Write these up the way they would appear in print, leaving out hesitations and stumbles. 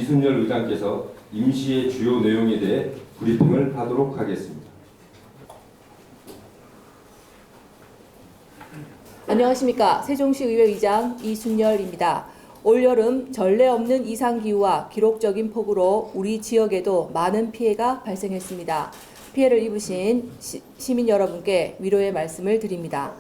이순열 의장께서 임시의 주요 내용에 대해 브리핑을 하도록 하겠습니다. 안녕하십니까. 세종시의회 의장 이순열입니다. 올여름 전례 없는 이상기후와 기록적인 폭우로 우리 지역에도 많은 피해가 발생했습니다. 피해를 입으신 시민 여러분께 위로의 말씀을 드립니다.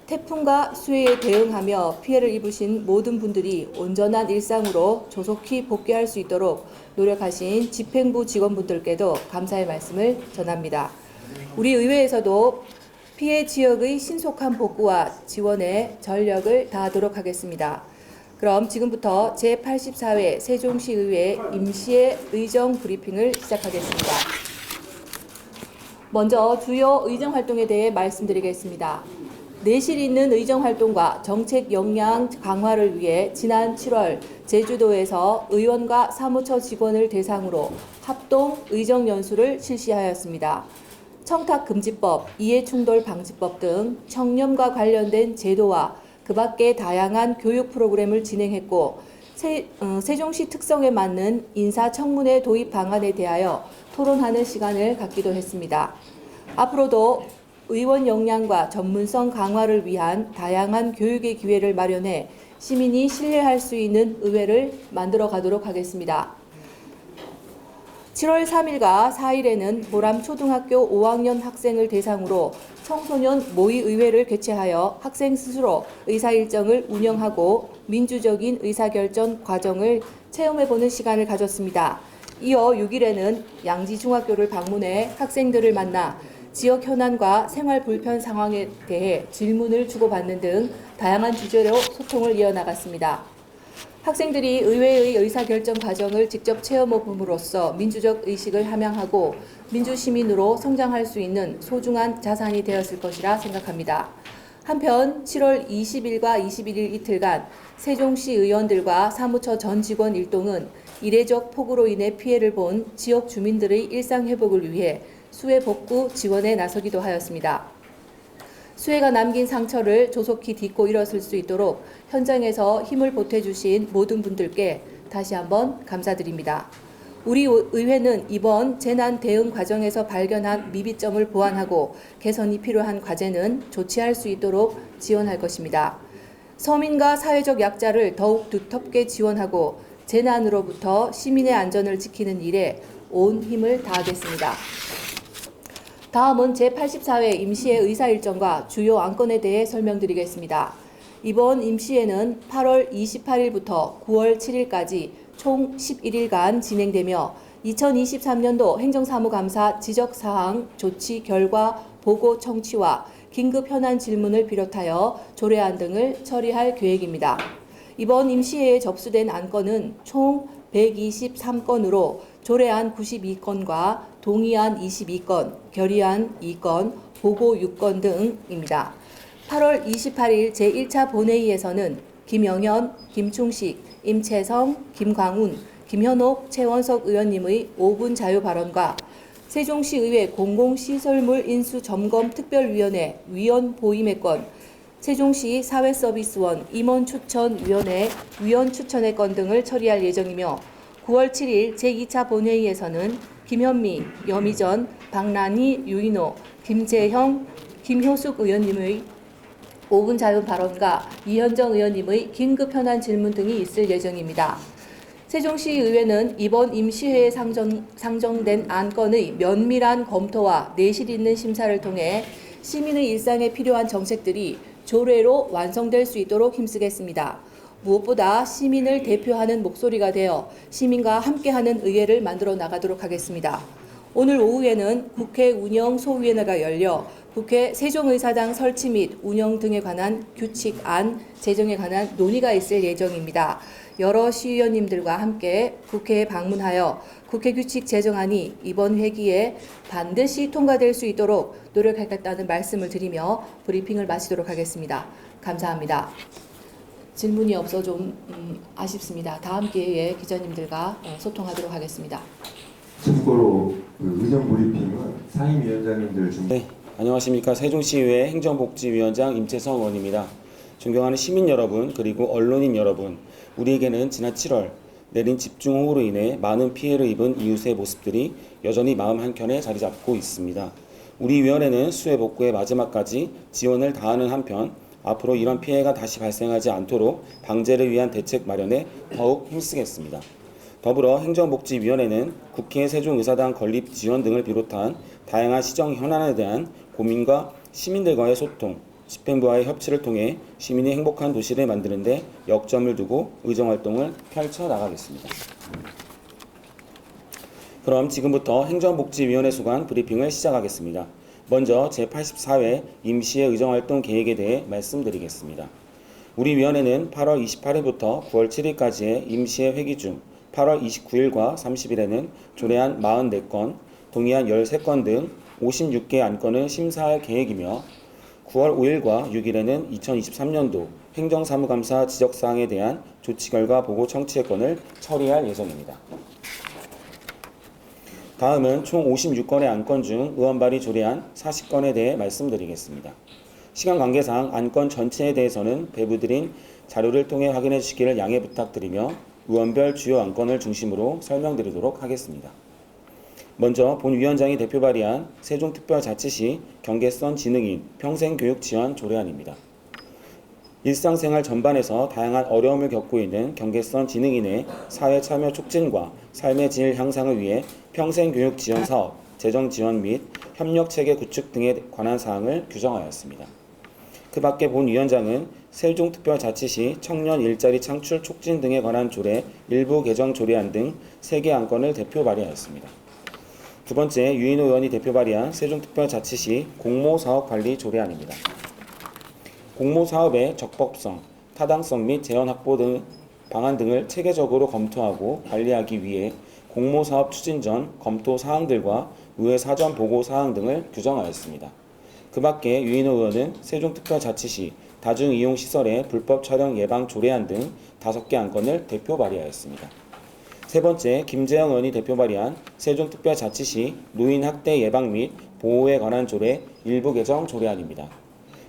태풍과 수해에 대응하며 피해를 입으신 모든 분들이 온전한 일상으로 조속히 복귀할 수 있도록 노력하신 집행부 직원분들께도 감사의 말씀을 전합니다. 우리 의회에서도 피해 지역의 신속한 복구와 지원에 전력을 다하도록 하겠습니다. 그럼 지금부터 제84회 세종시의회 임시의 의정 브리핑을 시작하겠습니다. 먼저 주요 의정 활동에 대해 말씀드리겠습니다. 내실 있는 의정 활동과 정책 역량 강화를 위해 지난 7월 제주도에서 의원과 사무처 직원을 대상으로 합동 의정 연수를 실시하였습니다. 청탁금지법, 이해충돌방지법 등 청렴과 관련된 제도와 그 밖의 다양한 교육 프로그램을 진행했고 세종시 특성에 맞는 인사청문회 도입 방안에 대하여 토론하는 시간을 갖기도 했습니다. 앞으로도 의원 역량과 전문성 강화를 위한 다양한 교육의 기회를 마련해 시민이 신뢰할 수 있는 의회를 만들어 가도록 하겠습니다. 7월 3일과 4일에는 보람초등학교 5학년 학생을 대상으로 청소년 모의의회를 개최하여 학생 스스로 의사일정을 운영하고 민주적인 의사결정 과정을 체험해보는 시간을 가졌습니다. 이어 6일에는 양지중학교를 방문해 학생들을 만나 지역 현안과 생활 불편 상황에 대해 질문을 주고받는 등 다양한 주제로 소통을 이어나갔습니다. 학생들이 의회의 의사결정 과정을 직접 체험해봄으로써 민주적 의식을 함양하고 민주시민으로 성장할 수 있는 소중한 자산이 되었을 것이라 생각합니다. 한편 7월 20일과 21일 이틀간 세종시 의원들과 사무처 전 직원 일동은 이례적 폭우로 인해 피해를 본 지역 주민들의 일상 회복을 위해 수해 복구 지원에 나서기도 하였습니다. 수해가 남긴 상처를 조속히 딛고 일어설 수 있도록 현장에서 힘을 보태주신 모든 분들께 다시 한번 감사드립니다. 우리 의회는 이번 재난 대응 과정에서 발견한 미비점을 보완하고 개선이 필요한 과제는 조치할 수 있도록 지원할 것입니다. 서민과 사회적 약자를 더욱 두텁게 지원하고 재난으로부터 시민의 안전을 지키는 일에 온 힘을 다하겠습니다. 다음은 제84회 임시의 의사일정과 주요 안건에 대해 설명드리겠습니다. 이번 임시회는 8월 28일부터 9월 7일까지 총 11일간 진행되며 2023년도 행정사무감사 지적사항 조치 결과 보고 청취와 긴급 현안 질문을 비롯하여 조례안 등을 처리할 계획입니다. 이번 임시회에 접수된 안건은 총 123건으로 조례안 92건과 동의안 22건, 결의안 2건, 보고 6건 등입니다. 8월 28일 제1차 본회의에서는 김영현, 김충식, 임채성, 김광운, 김현옥, 최원석 의원님의 5분 자유 발언과 세종시의회 공공시설물 인수점검특별위원회 위원 보임의 건, 세종시 사회서비스원 임원추천위원회 위원 추천의 건 등을 처리할 예정이며 9월 7일 제2차 본회의에서는 김현미, 여미전, 박란희, 유인호, 김재형, 김효숙 의원님의 5분 자유 발언과 이현정 의원님의 긴급 현안 질문 등이 있을 예정입니다. 세종시의회는 이번 임시회에 상정된 안건의 면밀한 검토와 내실 있는 심사를 통해 시민의 일상에 필요한 정책들이 조례로 완성될 수 있도록 힘쓰겠습니다. 무엇보다 시민을 대표하는 목소리가 되어 시민과 함께하는 의회를 만들어 나가도록 하겠습니다. 오늘 오후에는 국회 운영소위원회가 열려 국회 세종의사당 설치 및 운영 등에 관한 규칙안 제정에 관한 논의가 있을 예정입니다. 여러 시의원님들과 함께 국회에 방문하여 국회 규칙 제정안이 이번 회기에 반드시 통과될 수 있도록 노력하겠다는 말씀을 드리며 브리핑을 마치도록 하겠습니다. 감사합니다. 질문이 없어 좀 아쉽습니다. 다음 기회에 기자님들과 소통하도록 하겠습니다. 참고로 의정 브리핑은 상임위원장님들 중 네, 안녕하십니까. 세종시의회 행정복지위원장 임채성 의원입니다. 존경하는 시민 여러분 그리고 언론인 여러분, 우리에게는 지난 7월 내린 집중호우로 인해 많은 피해를 입은 이웃의 모습들이 여전히 마음 한켠에 자리 잡고 있습니다. 우리 위원회는 수해 복구의 마지막까지 지원을 다하는 한편 앞으로 이런 피해가 다시 발생하지 않도록 방제를 위한 대책 마련에 더욱 힘쓰겠습니다. 더불어 행정복지위원회는 국회 세종의사당 건립 지원 등을 비롯한 다양한 시정 현안에 대한 고민과 시민들과의 소통, 집행부와의 협치를 통해 시민이 행복한 도시를 만드는 데 역점을 두고 의정활동을 펼쳐나가겠습니다. 그럼 지금부터 행정복지위원회 수관 브리핑을 시작하겠습니다. 먼저 제84회 임시의 의정활동 계획에 대해 말씀드리겠습니다. 우리 위원회는 8월 28일부터 9월 7일까지의 임시의 회기 중 8월 29일과 30일에는 조례안 44건, 동의안 13건 등 56개 안건을 심사할 계획이며 9월 5일과 6일에는 2023년도 행정사무감사 지적사항에 대한 조치 결과 보고 청취건을 처리할 예정입니다. 다음은 총 56건의 안건 중 의원 발의 조례안 40건에 대해 말씀드리겠습니다. 시간 관계상 안건 전체에 대해서는 배부드린 자료를 통해 확인해 주시기를 양해 부탁드리며 의원별 주요 안건을 중심으로 설명드리도록 하겠습니다. 먼저 본 위원장이 대표 발의한 세종특별자치시 경계선 지능인 평생교육 지원 조례안입니다. 일상생활 전반에서 다양한 어려움을 겪고 있는 경계선 지능인의 사회 참여 촉진과 삶의 질 향상을 위해 평생교육 지원 사업, 재정 지원 및 협력체계 구축 등에 관한 사항을 규정하였습니다. 그 밖에 본 위원장은 세종특별자치시 청년 일자리 창출 촉진 등에 관한 조례 일부 개정 조례안 등 3개 안건을 대표 발의하였습니다. 두 번째, 유인호 의원이 대표 발의한 세종특별자치시 공모사업관리 조례안입니다. 공모사업의 적법성, 타당성 및 재원 확보 등 방안 등을 체계적으로 검토하고 관리하기 위해 공모사업 추진 전 검토 사항들과 의회 사전 보고 사항 등을 규정하였습니다. 그 밖에 유인호 의원은 세종특별자치시 다중이용시설의 불법 촬영 예방 조례안 등 5개 안건을 대표 발의하였습니다. 세 번째, 김재영 의원이 대표 발의한 세종특별자치시 노인학대 예방 및 보호에 관한 조례 일부 개정 조례안입니다.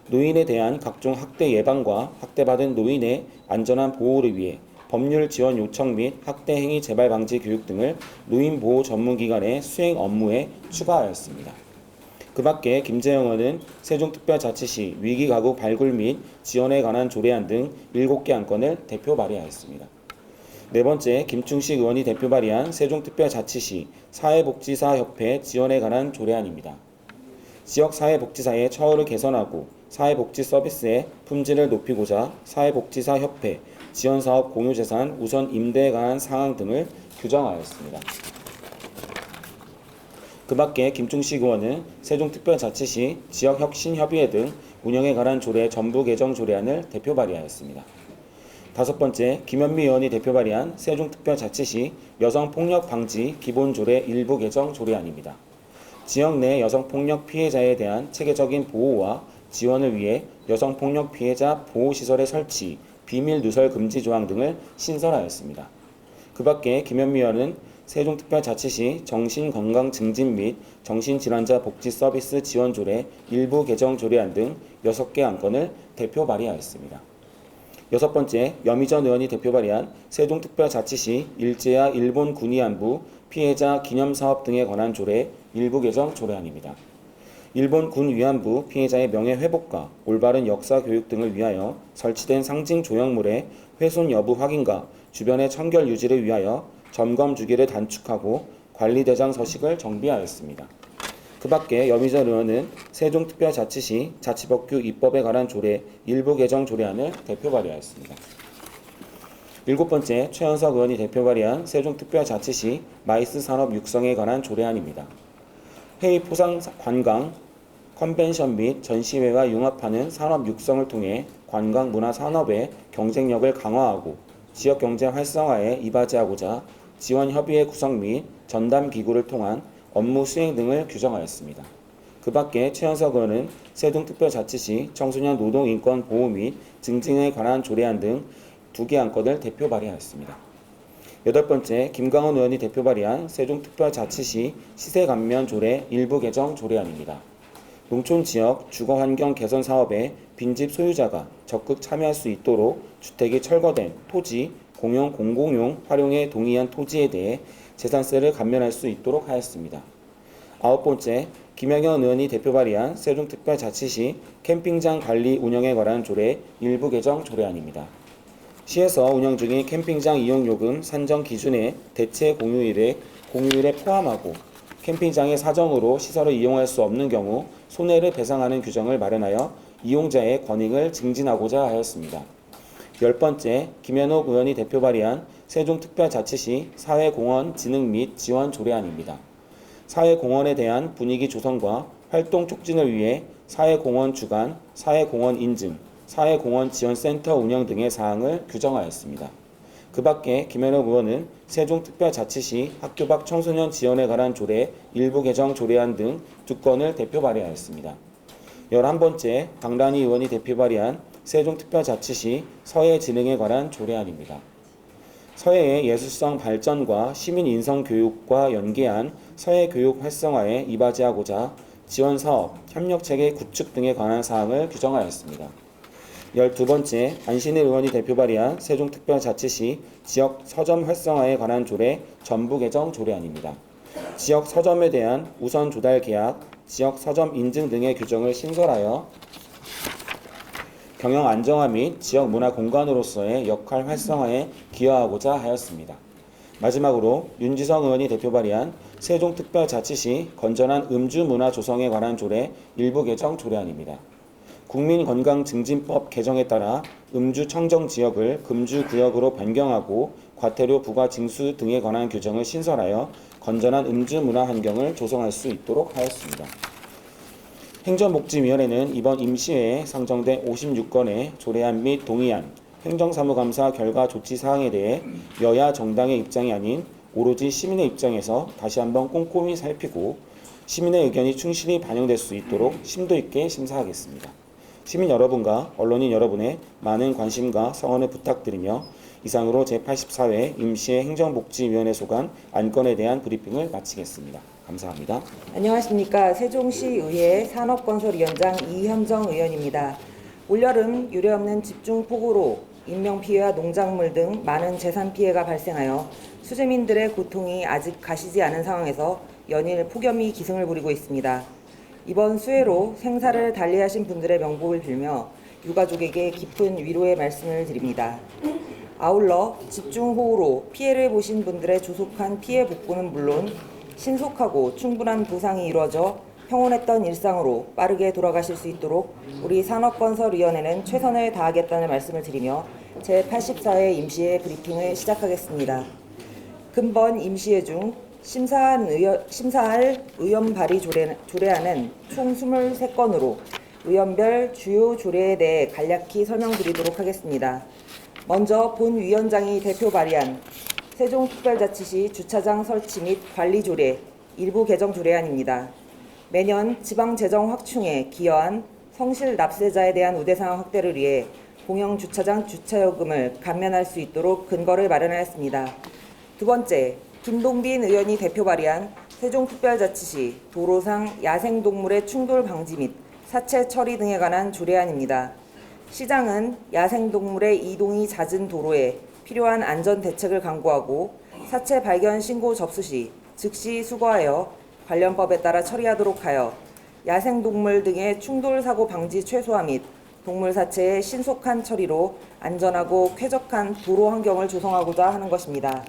노인에 대한 각종 학대 예방과 학대받은 노인의 안전한 보호를 위해 법률 지원 요청 및 학대 행위 재발 방지 교육 등을 노인 보호 전문기관의 수행 업무에 추가하였습니다. 그 밖에 김재영 의원은 세종특별자치시 위기가구 발굴 및 지원에 관한 조례안 등 7개 안건을 대표 발의하였습니다. 네 번째, 김충식 의원이 대표 발의한 세종특별자치시 사회복지사협회 지원에 관한 조례안입니다. 지역사회복지사의 처우를 개선하고 사회복지 서비스의 품질을 높이고자 사회복지사협회 지원사업 공유재산 우선 임대에 관한 사항 등을 규정하였습니다. 그 밖에 김충식 의원은 세종특별자치시 지역혁신협의회 등 운영에 관한 조례 전부 개정 조례안을 대표 발의하였습니다. 다섯 번째, 김현미 의원이 대표 발의한 세종특별자치시 여성폭력 방지 기본조례 일부 개정 조례안입니다. 지역 내 여성폭력 피해자에 대한 체계적인 보호와 지원을 위해 여성폭력 피해자 보호시설의 설치, 비밀 누설 금지 조항 등을 신설하였습니다. 그 밖에 김현미 의원은 세종특별자치시 정신건강 증진 및 정신질환자 복지 서비스 지원 조례 일부 개정 조례안 등 6개 안건을 대표 발의하였습니다. 여섯 번째, 여미전 의원이 대표 발의한 세종특별자치시 일제야 일본 군위안부 피해자 기념사업 등에 관한 조례 일부 개정 조례안입니다. 일본 군 위안부 피해자의 명예회복과 올바른 역사교육 등을 위하여 설치된 상징 조형물의 훼손 여부 확인과 주변의 청결 유지를 위하여 점검 주기를 단축하고 관리 대상 서식을 정비하였습니다. 그 밖에 여미전 의원은 세종특별자치시 자치법규 입법에 관한 조례 일부 개정 조례안을 대표 발의하였습니다. 일곱 번째, 최현석 의원이 대표 발의한 세종특별자치시 마이스 산업 육성에 관한 조례안입니다. 회의 포상 관광, 컨벤션 및 전시회와 융합하는 산업 육성을 통해 관광 문화 산업의 경쟁력을 강화하고 지역 경제 활성화에 이바지하고자 지원 협의회 구성 및 전담 기구를 통한 업무 수행 등을 규정하였습니다. 그 밖에 최현석 의원은 세종특별자치시 청소년 노동인권 보호 및 증진에 관한 조례안 등 2개 안건을 대표 발의하였습니다. 여덟 번째, 김광원 의원이 대표 발의한 세종특별자치시 시세감면 조례 일부 개정 조례안입니다. 농촌지역 주거환경 개선 사업에 빈집 소유자가 적극 참여할 수 있도록 주택이 철거된 토지, 공용 공공용 활용에 동의한 토지에 대해 재산세를 감면할 수 있도록 하였습니다. 9번째, 김영현 의원이 대표 발의한 세종특별자치시 캠핑장 관리 운영에 관한 조례 일부 개정 조례안입니다. 시에서 운영 중인 캠핑장 이용요금 산정 기준의 대체 공휴일에 포함하고 캠핑장의 사정으로 시설을 이용할 수 없는 경우 손해를 배상하는 규정을 마련하여 이용자의 권익을 증진하고자 하였습니다. 10번째, 김현옥 의원이 대표 발의한 세종특별자치시 사회공헌 진흥 및 지원 조례안입니다. 사회공헌에 대한 분위기 조성과 활동 촉진을 위해 사회공헌 주관, 사회공헌 인증, 사회공헌 지원센터 운영 등의 사항을 규정하였습니다. 그 밖에 김현옥 의원은 세종특별자치시 학교 밖 청소년 지원에 관한 조례 일부 개정 조례안 등 2건을 대표 발의하였습니다. 11번째, 강란희 의원이 대표 발의한 세종특별자치시 서해진흥에 관한 조례안입니다. 서해의 예술성 발전과 시민 인성 교육과 연계한 서해 교육 활성화에 이바지하고자 지원사업, 협력체계 구축 등에 관한 사항을 규정하였습니다. 12번째, 안신일 의원이 대표 발의한 세종특별자치시 지역 서점 활성화에 관한 조례 전부 개정 조례안입니다. 지역 서점에 대한 우선 조달 계약, 지역 서점 인증 등의 규정을 신설하여 경영 안정화 및 지역 문화 공간으로서의 역할 활성화에 기여하고자 하였습니다. 마지막으로 윤지성 의원이 대표 발의한 세종특별자치시 건전한 음주 문화 조성에 관한 조례 일부 개정 조례안입니다. 국민건강증진법 개정에 따라 음주 청정 지역을 금주 구역으로 변경하고 과태료 부과 징수 등에 관한 규정을 신설하여 건전한 음주 문화 환경을 조성할 수 있도록 하였습니다. 행정복지위원회는 이번 임시회에 상정된 56건의 조례안 및 동의안, 행정사무감사 결과 조치 사항에 대해 여야 정당의 입장이 아닌 오로지 시민의 입장에서 다시 한번 꼼꼼히 살피고 시민의 의견이 충실히 반영될 수 있도록 심도 있게 심사하겠습니다. 시민 여러분과 언론인 여러분의 많은 관심과 성원을 부탁드리며 이상으로 제84회 임시회 행정복지위원회 소관 안건에 대한 브리핑을 마치겠습니다. 감사합니다. 안녕하십니까. 세종시의회 산업건설위원장 이현정 의원입니다. 올여름 유례없는 집중폭우로 인명피해와 농작물 등 많은 재산 피해가 발생하여 수재민들의 고통이 아직 가시지 않은 상황에서 연일 폭염이 기승을 부리고 있습니다. 이번 수해로 생사를 달리하신 분들의 명복을 빌며 유가족에게 깊은 위로의 말씀을 드립니다. 아울러 집중호우로 피해를 보신 분들의 조속한 피해 복구는 물론 신속하고 충분한 보상이 이루어져 평온했던 일상으로 빠르게 돌아가실 수 있도록 우리 산업건설위원회는 최선을 다하겠다는 말씀을 드리며 제84회 임시회 브리핑을 시작하겠습니다. 금번 임시회 중 심사할 의원 발의 조례안은 총 23건으로 의원별 주요 조례에 대해 간략히 설명드리도록 하겠습니다. 먼저 본 위원장이 대표 발의한 세종특별자치시 주차장 설치 및 관리 조례 일부 개정 조례안입니다. 매년 지방재정 확충에 기여한 성실 납세자에 대한 우대상 확대를 위해 공영주차장 주차요금을 감면할 수 있도록 근거를 마련하였습니다. 두 번째, 김동빈 의원이 대표 발의한 세종특별자치시 도로상 야생동물의 충돌 방지 및 사체 처리 등에 관한 조례안입니다. 시장은 야생동물의 이동이 잦은 도로에 필요한 안전 대책을 강구하고 사체 발견 신고 접수 시 즉시 수거하여 관련법에 따라 처리하도록 하여 야생동물 등의 충돌 사고 방지 최소화 및 동물 사체의 신속한 처리로 안전하고 쾌적한 도로 환경을 조성하고자 하는 것입니다.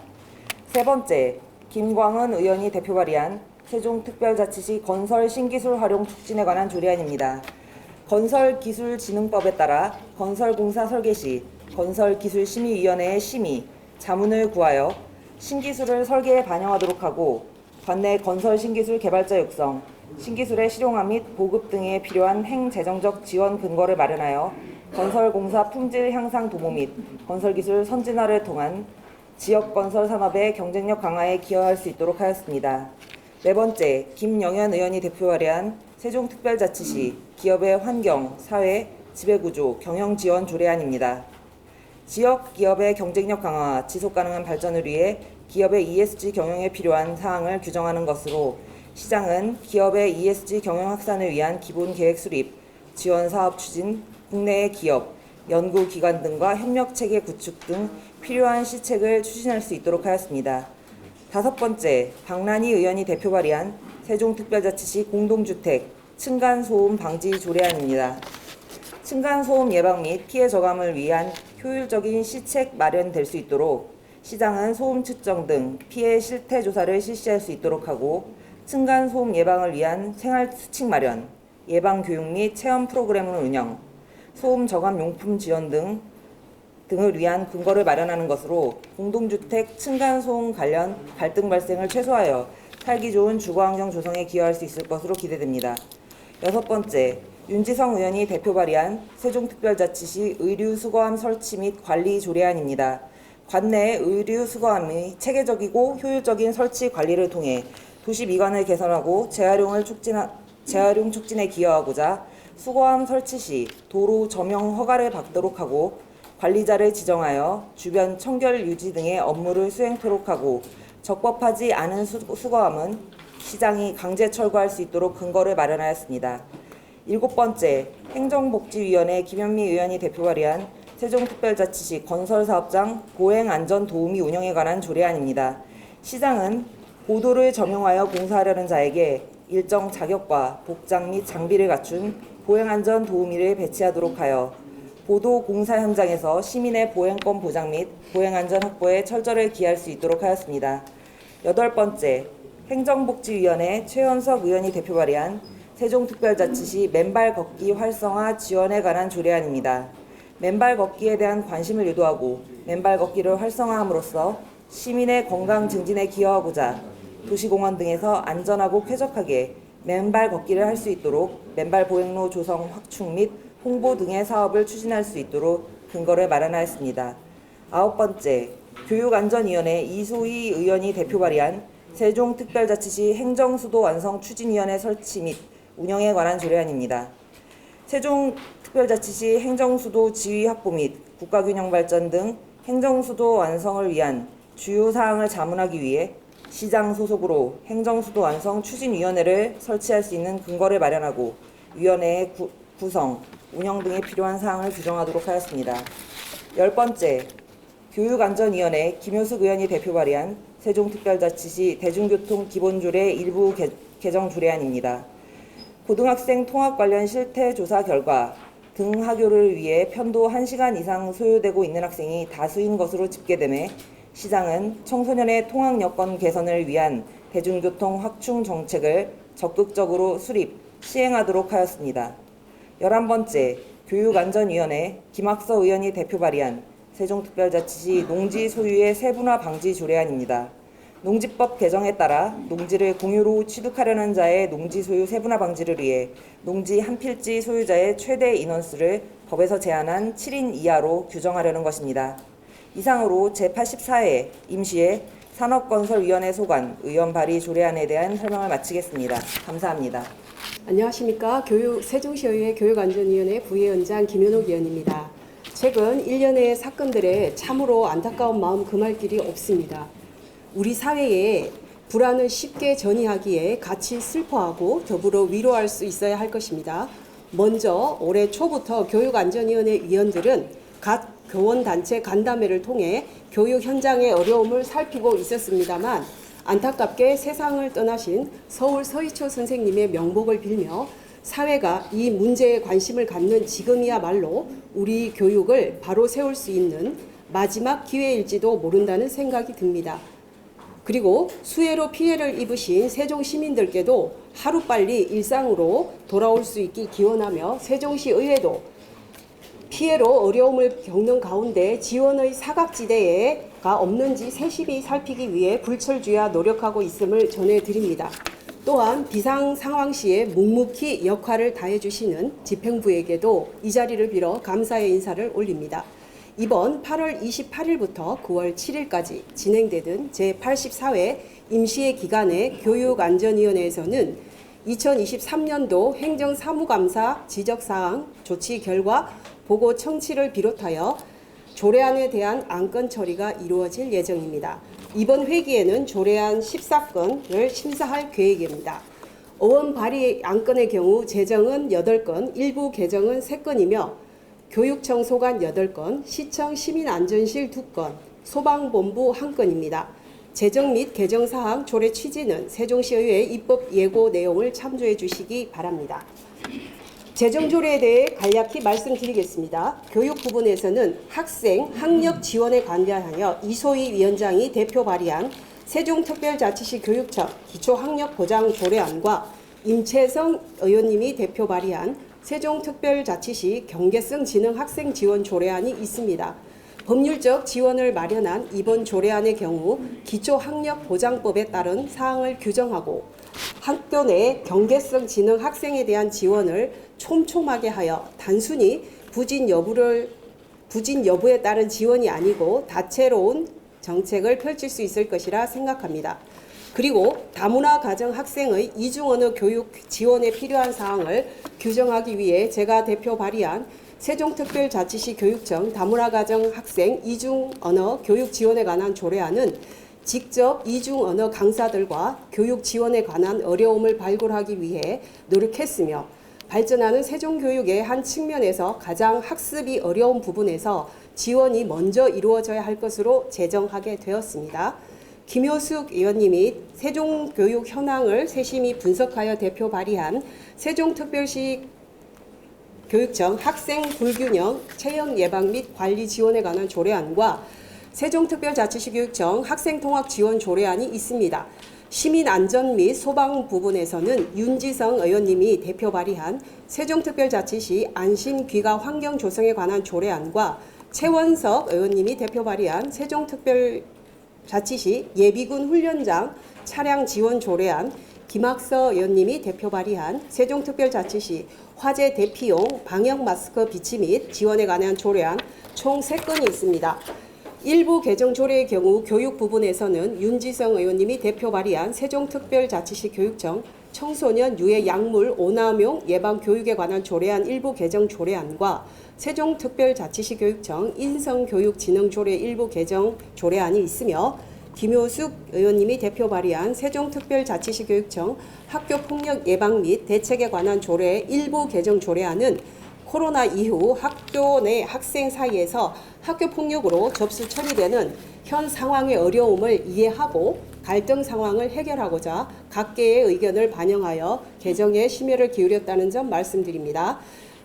세 번째, 김광은 의원이 대표 발의한 세종특별자치시 건설 신기술 활용 촉진에 관한 조례안입니다. 건설기술진흥법에 따라 건설공사 설계 시 건설기술심의위원회의 심의, 자문을 구하여 신기술을 설계에 반영하도록 하고 관내 건설 신기술 개발자 육성, 신기술의 실용화 및 보급 등에 필요한 행재정적 지원 근거를 마련하여 건설공사 품질 향상 도모 및 건설기술 선진화를 통한 지역건설 산업의 경쟁력 강화에 기여할 수 있도록 하였습니다. 네 번째, 김영현 의원이 대표 발의한 세종특별자치시 기업의 환경, 사회, 지배구조, 경영지원 조례안입니다. 지역 기업의 경쟁력 강화, 지속가능한 발전을 위해 기업의 ESG 경영에 필요한 사항을 규정하는 것으로 시장은 기업의 ESG 경영 확산을 위한 기본 계획 수립, 지원 사업 추진, 국내의 기업, 연구기관 등과 협력체계 구축 등 필요한 시책을 추진할 수 있도록 하였습니다. 다섯 번째, 박란희 의원이 대표 발의한 세종특별자치시 공동주택 층간소음 방지 조례안입니다. 층간소음 예방 및 피해 저감을 위한 효율적인 시책 마련될 수 있도록 시장은 소음 측정 등 피해 실태 조사를 실시할 수 있도록 하고 층간소음 예방을 위한 생활 수칙 마련, 예방 교육 및 체험 프로그램을 운영, 소음 저감 용품 지원 등을 위한 근거를 마련하는 것으로 공동주택 층간소음 관련 갈등 발생을 최소화하여 살기 좋은 주거환경 조성에 기여할 수 있을 것으로 기대됩니다. 여섯 번째, 윤지성 의원이 대표 발의한 세종특별자치시 의류수거함 설치 및 관리 조례안입니다. 관내 의류수거함의 체계적이고 효율적인 설치 관리를 통해 도시 미관을 개선하고 재활용 촉진에 기여하고자 수거함 설치 시 도로 점용 허가를 받도록 하고 관리자를 지정하여 주변 청결 유지 등의 업무를 수행토록 하고 적법하지 않은 수거함은 시장이 강제 철거할 수 있도록 근거를 마련하였습니다. 일곱 번째, 행정복지위원회 김현미 의원이 대표 발의한 세종특별자치시 건설사업장 보행안전도우미 운영에 관한 조례안입니다. 시장은 보도를 점용하여 공사하려는 자에게 일정 자격과 복장 및 장비를 갖춘 보행안전도우미를 배치하도록 하여 보도 공사 현장에서 시민의 보행권 보장 및 보행안전 확보에 철저히 기할 수 있도록 하였습니다. 여덟 번째, 행정복지위원회 최현석 의원이 대표 발의한 세종특별자치시 맨발 걷기 활성화 지원에 관한 조례안입니다. 맨발 걷기에 대한 관심을 유도하고 맨발 걷기를 활성화함으로써 시민의 건강 증진에 기여하고자 도시공원 등에서 안전하고 쾌적하게 맨발 걷기를 할 수 있도록 맨발 보행로 조성 확충 및 홍보 등의 사업을 추진할 수 있도록 근거를 마련하였습니다. 아홉 번째, 교육안전위원회 이소희 의원이 대표 발의한 세종특별자치시 행정수도 완성 추진위원회 설치 및 운영에 관한 조례안입니다. 세종특별자치시 행정수도 지위 확보 및 국가균형 발전 등 행정수도 완성을 위한 주요 사항을 자문하기 위해 시장 소속으로 행정수도 완성 추진위원회를 설치할 수 있는 근거를 마련하고 위원회의 구성, 운영 등에 필요한 사항을 규정하도록 하였습니다. 열 번째, 교육안전위원회 김효숙 의원이 대표 발의한 세종특별자치시 대중교통 기본조례 일부 개정 조례안입니다. 고등학생 통학 관련 실태 조사 결과 등하교를 위해 편도 1시간 이상 소요되고 있는 학생이 다수인 것으로 집계됨에 시장은 청소년의 통학 여건 개선을 위한 대중교통 확충 정책을 적극적으로 수립, 시행하도록 하였습니다. 11번째, 교육안전위원회 김학서 의원이 대표 발의한 세종특별자치시 농지 소유의 세분화 방지 조례안입니다. 농지법 개정에 따라 농지를 공유로 취득하려는 자의 농지 소유 세분화 방지를 위해 농지 한 필지 소유자의 최대 인원수를 법에서 제한한 7인 이하로 규정하려는 것입니다. 이상으로 제84회 임시의 산업건설위원회 소관 의원 발의 조례안에 대한 설명을 마치겠습니다. 감사합니다. 안녕하십니까. 세종시의회 교육안전위원회 부위원장 김현옥 의원입니다. 최근 일련의 사건들에 참으로 안타까운 마음 금할 길이 없습니다. 우리 사회에 불안을 쉽게 전이하기에 같이 슬퍼하고 더불어 위로할 수 있어야 할 것입니다. 먼저 올해 초부터 교육안전위원회 위원들은 각 교원단체 간담회를 통해 교육 현장의 어려움을 살피고 있었습니다만 안타깝게 세상을 떠나신 서울 서희초 선생님의 명복을 빌며 사회가 이 문제에 관심을 갖는 지금이야말로 우리 교육을 바로 세울 수 있는 마지막 기회일지도 모른다는 생각이 듭니다. 그리고 수해로 피해를 입으신 세종 시민들께도 하루빨리 일상으로 돌아올 수 있기 기원하며 세종시 의회도 피해로 어려움을 겪는 가운데 지원의 사각지대가 없는지 세심히 살피기 위해 불철주야 노력하고 있음을 전해드립니다. 또한 비상 상황 시에 묵묵히 역할을 다해주시는 집행부에게도 이 자리를 빌어 감사의 인사를 올립니다. 이번 8월 28일부터 9월 7일까지 진행되던 제84회 임시회 기간에 교육안전위원회에서는 2023년도 행정사무감사 지적사항 조치 결과 보고 청취를 비롯하여 조례안에 대한 안건 처리가 이루어질 예정입니다. 이번 회기에는 조례안 14건을 심사할 계획입니다. 어원 발의 안건의 경우 제정은 8건, 일부 개정은 3건이며 교육청 소관 8건, 시청 시민안전실 2건, 소방본부 한 건입니다. 제정 및 개정 사항 조례 취지는 세종시의회 입법 예고 내용을 참조해 주시기 바랍니다. 제정 조례에 대해 간략히 말씀드리겠습니다. 교육 부분에서는 학생 학력 지원에 관여하여 이소희 위원장이 대표 발의한 세종특별자치시 교육청 기초학력보장 조례안과 임채성 의원님이 대표 발의한 세종특별자치시 경계성 지능 학생 지원 조례안이 있습니다. 법률적 지원을 마련한 이번 조례안의 경우 기초학력보장법에 따른 사항을 규정하고 학교 내 경계성 지능 학생에 대한 지원을 촘촘하게 하여 단순히 부진 여부에 따른 지원이 아니고 다채로운 정책을 펼칠 수 있을 것이라 생각합니다. 그리고 다문화 가정 학생의 이중언어 교육 지원에 필요한 사항을 규정하기 위해 제가 대표 발의한 세종특별자치시 교육청 다문화 가정 학생 이중언어 교육 지원에 관한 조례안은 직접 이중언어 강사들과 교육 지원에 관한 어려움을 발굴하기 위해 노력했으며 발전하는 세종교육의 한 측면에서 가장 학습이 어려운 부분에서 지원이 먼저 이루어져야 할 것으로 제정하게 되었습니다. 김효숙 의원님이 세종교육 현황을 세심히 분석하여 대표 발의한 세종특별시 교육청 학생 불균형 체형 예방 및 관리 지원에 관한 조례안과 세종특별자치시 교육청 학생통합 지원 조례안이 있습니다. 시민안전 및 소방 부분에서는 윤지성 의원님이 대표 발의한 세종특별자치시 안심귀가 환경 조성에 관한 조례안과 최원석 의원님이 대표 발의한 세종특별자치시 예비군 훈련장 차량 지원 조례안, 김학서 의원님이 대표 발의한 세종특별자치시 화재 대피용 방역 마스크 비치 및 지원에 관한 조례안 총 3건이 있습니다. 일부 개정 조례의 경우 교육 부분에서는 윤지성 의원님이 대표 발의한 세종특별자치시 교육청 청소년 유해 약물 오남용 예방 교육에 관한 조례안 일부 개정 조례안과 세종특별자치시 교육청 인성교육진흥조례 일부 개정 조례안이 있으며 김효숙 의원님이 대표 발의한 세종특별자치시 교육청 학교폭력 예방 및 대책에 관한 조례 일부 개정 조례안은 코로나 이후 학교 내 학생 사이에서 학교폭력으로 접수 처리되는 현 상황의 어려움을 이해하고 갈등 상황을 해결하고자 각계의 의견을 반영하여 개정에 심혈을 기울였다는 점 말씀드립니다.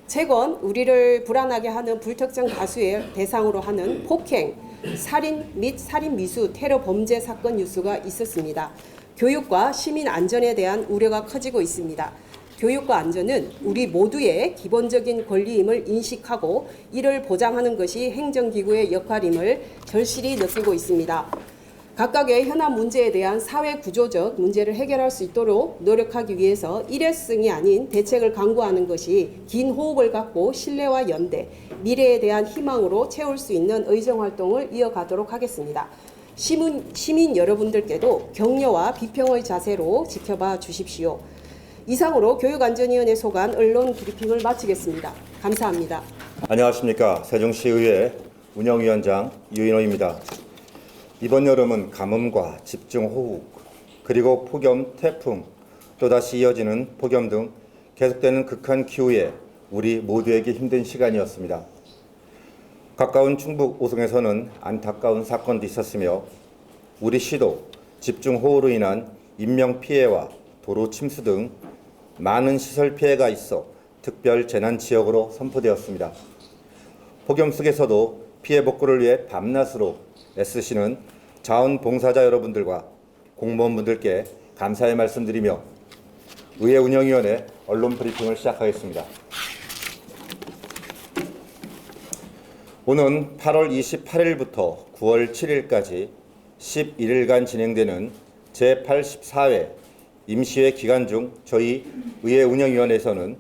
최근 우리를 불안하게 하는 불특정 다수의 대상으로 하는 폭행, 살인 및 살인미수 테러 범죄 사건 뉴스가 있었습니다. 교육과 시민 안전에 대한 우려가 커지고 있습니다. 교육과 안전은 우리 모두의 기본적인 권리임을 인식하고 이를 보장하는 것이 행정기구의 역할임을 절실히 느끼고 있습니다. 각각의 현안 문제에 대한 사회 구조적 문제를 해결할 수 있도록 노력하기 위해서 일회성이 아닌 대책을 강구하는 것이 긴 호흡을 갖고 신뢰와 연대, 미래에 대한 희망으로 채울 수 있는 의정활동을 이어가도록 하겠습니다. 시민 여러분들께도 격려와 비평의 자세로 지켜봐 주십시오. 이상으로 교육안전위원회 소관 언론 브리핑을 마치겠습니다. 감사합니다. 안녕하십니까. 세종시의회 운영위원장 유인호입니다. 이번 여름은 가뭄과 집중호우 그리고 폭염, 태풍 또다시 이어지는 폭염 등 계속되는 극한 기후에 우리 모두에게 힘든 시간이었습니다. 가까운 충북 오송에서는 안타까운 사건도 있었으며 우리 시도 집중호우로 인한 인명피해와 도로 침수 등 많은 시설 피해가 있어 특별 재난지역으로 선포되었습니다. 폭염 속에서도 피해 복구를 위해 밤낮으로 애쓰시는 자원봉사자 여러분들과 공무원분들께 감사의 말씀드리며 의회 운영위원회 언론 브리핑을 시작하겠습니다. 오는 8월 28일부터 9월 7일까지 11일간 진행되는 제84회 임시회 기간 중 저희 의회 운영위원회에서는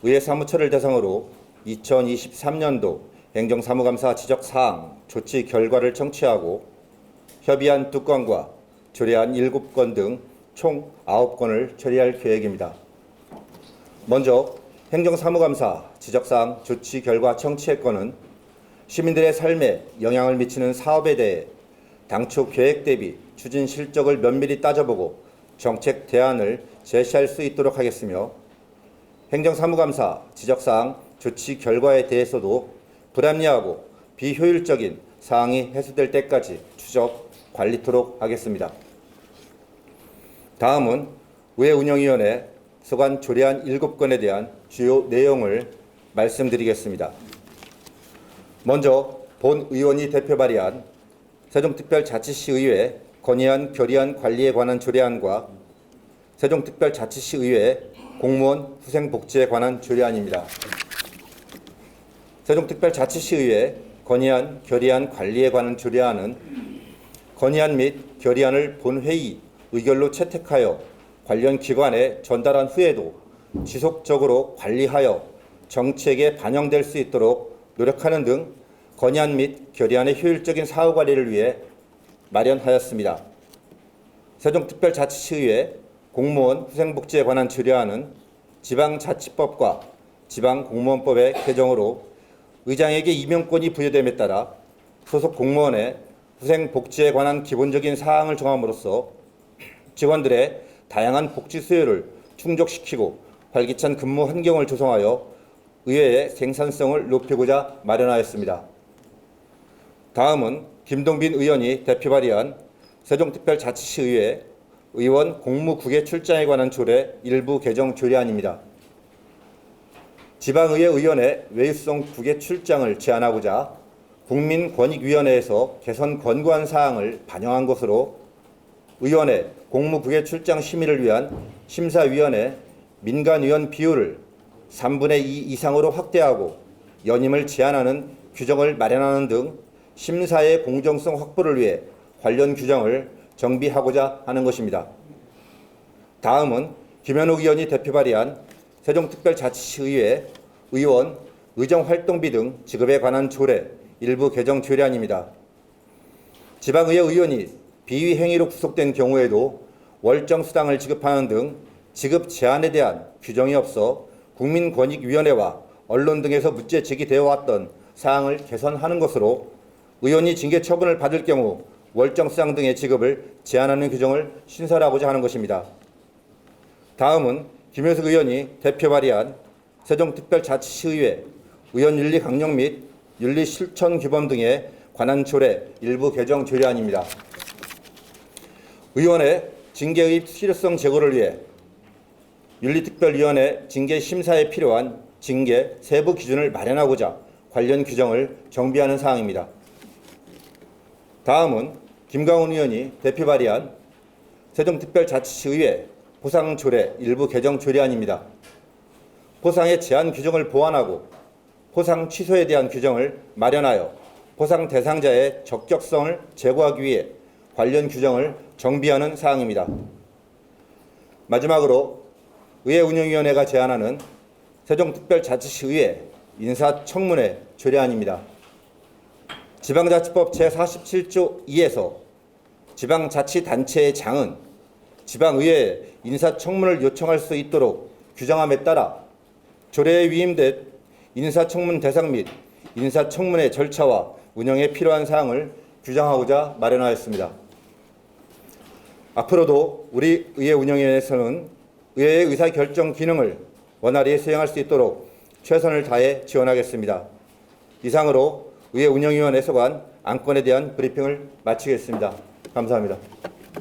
의회 사무처를 대상으로 2023년도 행정사무감사 지적사항 조치 결과를 청취하고 협의안 2건과 조례안 7건 등 총 9건을 처리할 계획입니다. 먼저 행정사무감사 지적사항 조치 결과 청취의 건은 시민들의 삶에 영향을 미치는 사업에 대해 당초 계획 대비 추진 실적을 면밀히 따져보고 정책 대안을 제시할 수 있도록 하겠으며 행정사무감사 지적사항 조치 결과에 대해서도 불합리하고 비효율적인 사항이 해소될 때까지 추적, 관리토록 하겠습니다. 다음은 의회 운영위원회 서관 조례안 7건에 대한 주요 내용을 말씀드리겠습니다. 먼저 본 의원이 대표 발의한 세종특별자치시의회 건의안 결의안 관리에 관한 조례안과 세종특별자치시의회 공무원 후생복지에 관한 조례안입니다. 세종특별자치시의회 건의안 결의안 관리에 관한 조례안은 건의안 및 결의안을 본회의 의결로 채택하여 관련 기관에 전달한 후에도 지속적으로 관리하여 정책에 반영될 수 있도록 노력하는 등 건의안 및 결의안의 효율적인 사후 관리를 위해 마련하였습니다. 세종특별자치시의회 공무원 후생복지에 관한 조례안은 지방자치법과 지방공무원법의 개정으로 의장에게 임명권이 부여됨에 따라 소속 공무원의 후생복지에 관한 기본적인 사항을 정함으로써 직원들의 다양한 복지 수요를 충족시키고 활기찬 근무 환경을 조성하여 의회의 생산성을 높이고자 마련하였습니다. 다음은 김동빈 의원이 대표 발의한 세종특별자치시의회 의원 공무국외 출장에 관한 조례 일부 개정 조례안입니다. 지방의회 의원의 외유성 국외 출장을 제한하고자 국민권익위원회에서 개선 권고한 사항을 반영한 것으로 의원의 공무국외 출장 심의를 위한 심사위원회 민간위원 비율을 3분의 2 이상으로 확대하고 연임을 제한하는 규정을 마련하는 등 심사의 공정성 확보를 위해 관련 규정을 정비하고자 하는 것입니다. 다음은 김현욱 의원이 대표 발의한 세종특별자치시의회 의원 의정활동비 등 지급에 관한 조례 일부 개정 조례안입니다. 지방의회 의원이 비위 행위로 구속된 경우에도 월정 수당을 지급하는 등 지급 제한에 대한 규정이 없어 국민권익위원회와 언론 등에서 문제 제기되어 왔던 사항을 개선하는 것으로 의원이 징계 처분을 받을 경우 월정 수당 등의 지급을 제한하는 규정을 신설하고자 하는 것입니다. 다음은 김효숙 의원이 대표 발의한 세종특별자치시의회 의원윤리 강령 및 윤리 실천 규범 등에 관한 조례 일부 개정 조례안입니다. 의원의 징계의 실효성 제고를 위해 윤리특별위원회 징계 심사에 필요한 징계 세부 기준을 마련하고자 관련 규정을 정비하는 사항입니다. 다음은 김강훈 의원이 대표 발의한 세종특별자치시의회 포상조례 일부 개정 조례안입니다. 포상의 제한 규정을 보완하고 포상 취소에 대한 규정을 마련하여 포상 대상자의 적격성을 제고하기 위해 관련 규정을 정비하는 사항입니다. 마지막으로 의회운영위원회가 제안하는 세종특별자치시의회 인사청문회 조례안입니다. 지방자치법 제47조 2에서 지방자치단체의 장은 지방의회에 인사청문을 요청할 수 있도록 규정함에 따라 조례에 위임된 인사청문 대상 및 인사청문의 절차와 운영에 필요한 사항을 규정하고자 마련하였습니다. 앞으로도 우리 의회운영위원회에서는 의회의 의사결정 기능을 원활히 수행할 수 있도록 최선을 다해 지원하겠습니다. 이상으로 의회운영위원회 소관 안건에 대한 브리핑을 마치겠습니다. 감사합니다.